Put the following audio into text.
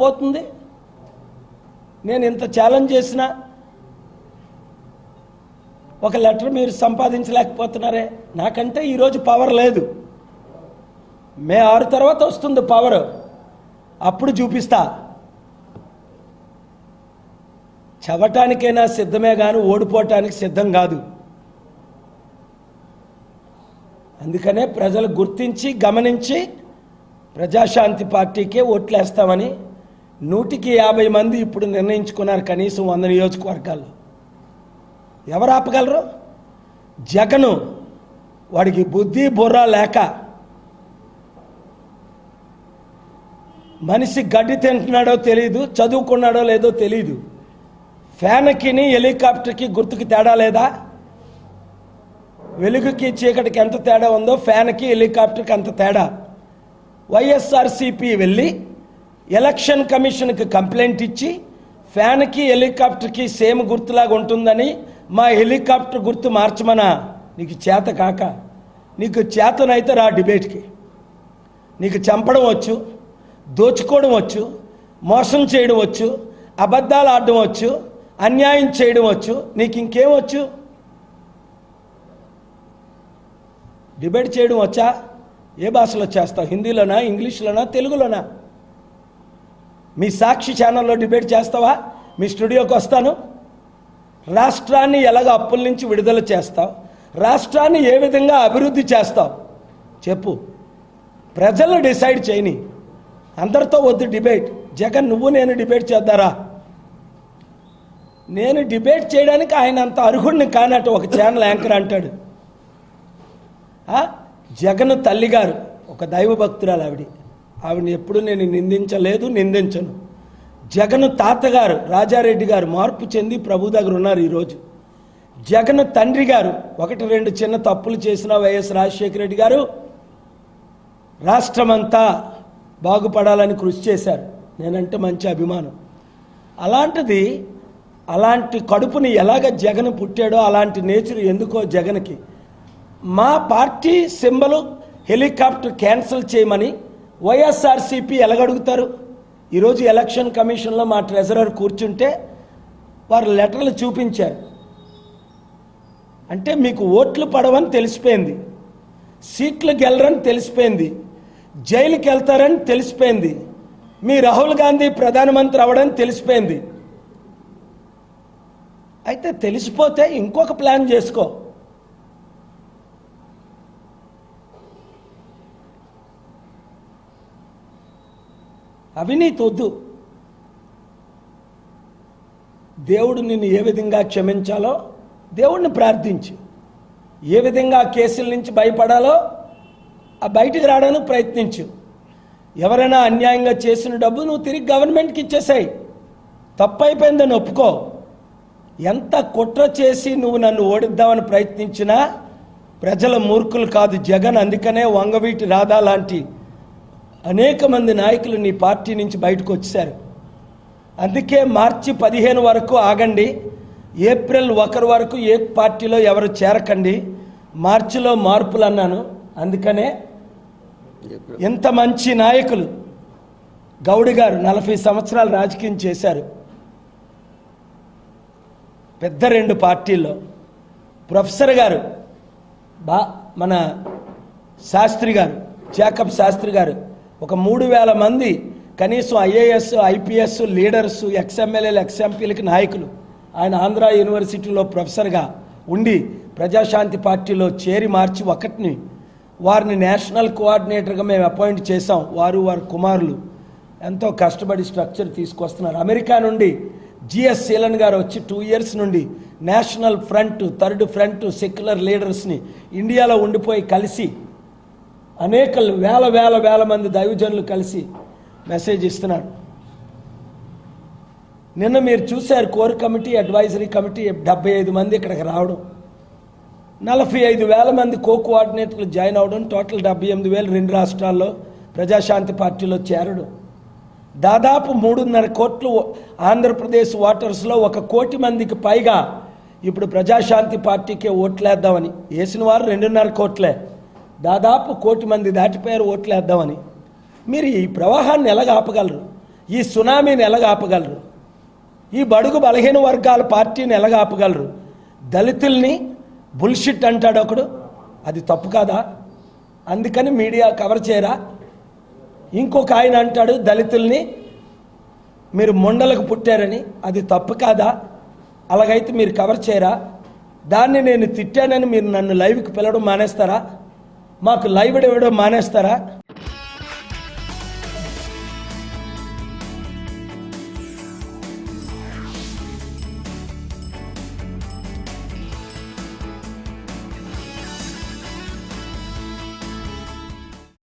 పోతుంది. నేను ఇంత ఛాలెంజ్ చేసినా ఒక లెటర్ మీరు సంపాదించలేకపోతున్నారే. నాకంటే ఈరోజు పవర్ లేదు. మే 6 తర్వాత వస్తుంది పవర్, అప్పుడు చూపిస్తా. చవటానికైనా సిద్ధమే కానీ ఓడిపోవటానికి సిద్ధం కాదు. అందుకనే ప్రజలు గుర్తించి గమనించి ప్రజాశాంతి పార్టీకే ఓట్లేస్తామని 150 మంది ఇప్పుడు నిర్ణయించుకున్నారు. కనీసం 100 నియోజకవర్గాల్లో. ఎవరు ఆపగలరు? జగను, వాడికి బుద్ధి బుర్ర లేక మనిషి గడ్డి తింటున్నాడో తెలియదు, చదువుకున్నాడో లేదో తెలియదు. ఫ్యాన్కిని హెలికాప్టర్కి గుర్తుకి తేడా లేదా? వెలుగుకి చీకటికి ఎంత తేడా ఉందో ఫ్యాన్కి హెలికాప్టర్కి అంత తేడా. వైఎస్ఆర్సీపీ వెళ్ళి ఎలక్షన్ కమిషన్కి కంప్లైంట్ ఇచ్చి ఫ్యాన్కి హెలికాప్టర్కి సేమ్ గుర్తులాగా ఉంటుందని మా హెలికాప్టర్ గుర్తు మార్చమనా? నీకు చేత కాక, నీకు చేతనైతే రా డిబేట్కి. నీకు చంపడం వచ్చు, దోచుకోవడం వచ్చు, మోసం చేయడం వచ్చు, అబద్ధాలు ఆడడం వచ్చు, అన్యాయం చేయడం వచ్చు. నీకు ఇంకేం వచ్చు? డిబేట్ చేయడం వచ్చా? ఏ భాషలో చేస్తావు? హిందీలోనా, ఇంగ్లీష్లోనా, తెలుగులోనా? మీ సాక్షి ఛానల్లో డిబేట్ చేస్తావా? మీ స్టూడియోకి వస్తాను. రాష్ట్రాన్ని ఎలాగ అప్పుల నుంచి విడుదల చేస్తావు, రాష్ట్రాన్ని ఏ విధంగా అభివృద్ధి చేస్తావు చెప్పు. ప్రజలు డిసైడ్ చేయని. అందరితో వద్దు డిబేట్. జగన్, నువ్వు నేను డిబేట్ చేద్దారా? నేను డిబేట్ చేయడానికి ఆయన అంత అర్హుడిని కానట్టు ఒక ఛానల్ యాంకర్ అంటాడు. జగన్ తల్లిగారు ఒక దైవభక్తురాలు. ఆవిడని ఎప్పుడు నేను నిందించలేదు, నిందించను. జగన్ తాతగారు రాజారెడ్డి గారు మార్పు చెంది ప్రభు దగ్గర ఉన్నారు ఈరోజు. జగన్ తండ్రి గారు 1-2 చిన్న తప్పులు చేసిన వైఎస్ రాజశేఖర రెడ్డి గారు రాష్ట్రమంతా బాగుపడాలని కృషి చేశారు. నేనంటే మంచి అభిమానం. అలాంటిది, అలాంటి కడుపుని ఎలాగ జగన్ పుట్టాడో అలాంటి నేచర్ ఎందుకో జగన్కి. మా పార్టీ సింబల్ హెలికాప్టర్ క్యాన్సిల్ చేయమని వైఎస్ఆర్సీపీ ఎలాగడుగుతారు? ఈరోజు ఎలక్షన్ కమిషన్లో మా ట్రెజరర్ కూర్చుంటే వారు లెటర్లు చూపించారు. అంటే మీకు ఓట్లు పడవని తెలిసిపోయింది, సీట్లు గెలరని తెలిసిపోయింది, జైలుకి వెళ్తారని తెలిసిపోయింది, మీ రాహుల్ గాంధీ ప్రధానమంత్రి అవడని తెలిసిపోయింది. అయితే తెలిసిపోతే ఇంకొక ప్లాన్ చేసుకో. అవినీతి వద్దు. దేవుడు నిన్ను ఏ విధంగా క్షమించాలో దేవుడిని ప్రార్థించు. ఏ విధంగా కేసుల నుంచి భయపడాలో ఆ బయటికి రావడానికి ప్రయత్నించు. ఎవరైనా అన్యాయంగా చేసిన డబ్బు నువ్వు తిరిగి గవర్నమెంట్కి ఇచ్చేసాయి. తప్పు అయిపోయిందని ఒప్పుకో. ఎంత కుట్ర చేసి నువ్వు నన్ను ఓడిద్దామని ప్రయత్నించినా ప్రజల మూర్ఖులు కాదు జగన్. అందుకనే వంగవీటి రాధా లాంటి అనేక మంది నాయకులు నీ పార్టీ నుంచి బయటకు వచ్చేశారు. అందుకే మార్చి 15 వరకు ఆగండి. ఏప్రిల్ 1 వరకు ఏ పార్టీలో ఎవరు చేరకండి. మార్చిలో మార్పులు అన్నాను. అందుకనే ఎంత మంచి నాయకులు. గౌడి గారు 40 సంవత్సరాలు రాజకీయం చేశారు. పెద్ద 2 పార్టీల్లో. ప్రొఫెసర్ గారు మన శాస్త్రి గారు, జాకబ్ శాస్త్రి గారు ఒక 3000 మంది కనీసం ఐఏఎస్ ఐపీఎస్ లీడర్స్, ఎక్స్ఎమ్మెల్యేలు ఎక్స్ఎంపీలకి నాయకులు. ఆయన ఆంధ్ర యూనివర్సిటీలో ప్రొఫెసర్గా ఉండి ప్రజాశాంతి పార్టీలో చేరి మార్చి 1ని వారిని నేషనల్ కోఆర్డినేటర్గా మేము అపాయింట్ చేశాం. వారి కుమారులు ఎంతో కష్టపడి స్ట్రక్చర్ తీసుకొస్తున్నారు. అమెరికా నుండి జిఎస్ సీలన్ గారు వచ్చి 2 ఇయర్స్ నుండి national front, third front, secular లీడర్స్ని ఇండియాలో ఉండిపోయి కలిసి అనేక వేల మంది దైవజనులు కలిసి మెసేజ్ ఇస్తున్నారు. నిన్న మీరు చూశారు కోర్ కమిటీ, అడ్వైజరీ కమిటీ 75 మంది ఇక్కడికి రావడం, 45,000 మంది కోఆర్డినేటర్లు జాయిన్ అవ్వడం, టోటల్ 78,000 2 రాష్ట్రాల్లో ప్రజాశాంతి పార్టీలో చేరడం. దాదాపు 3.5 కోట్లు ఆంధ్రప్రదేశ్ ఓటర్స్లో 1 కోటి మందికి పైగా ఇప్పుడు ప్రజాశాంతి పార్టీకే ఓట్లేద్దామని. వేసిన వారు 2.5 కోట్లే. దాదాపు 1 కోటి మంది దాటిపోయారు ఓట్లేద్దామని. మీరు ఈ ప్రవాహాన్ని ఎలాగ ఆపగలరు? ఈ సునామీని ఎలాగ ఆపగలరు? ఈ బడుగు బలహీన వర్గాల పార్టీని ఎలాగ ఆపగలరు? దళితుల్ని బుల్షిట్ అంటాడు ఒకడు, అది తప్పు కాదా? అందుకని మీడియా కవర్ చేయరా? ఇంకొక ఆయన అంటాడు దళితుల్ని మీరు మొండలకు పుట్టారని, అది తప్పు కాదా? అలాగైతే మీరు కవర్ చేయరా? దాన్ని నేను తిట్టానని మీరు నన్ను లైవ్కి పిలవడం మానేస్తారా? మాకు లైవ్ ఇవ్వడం మానేస్తారా?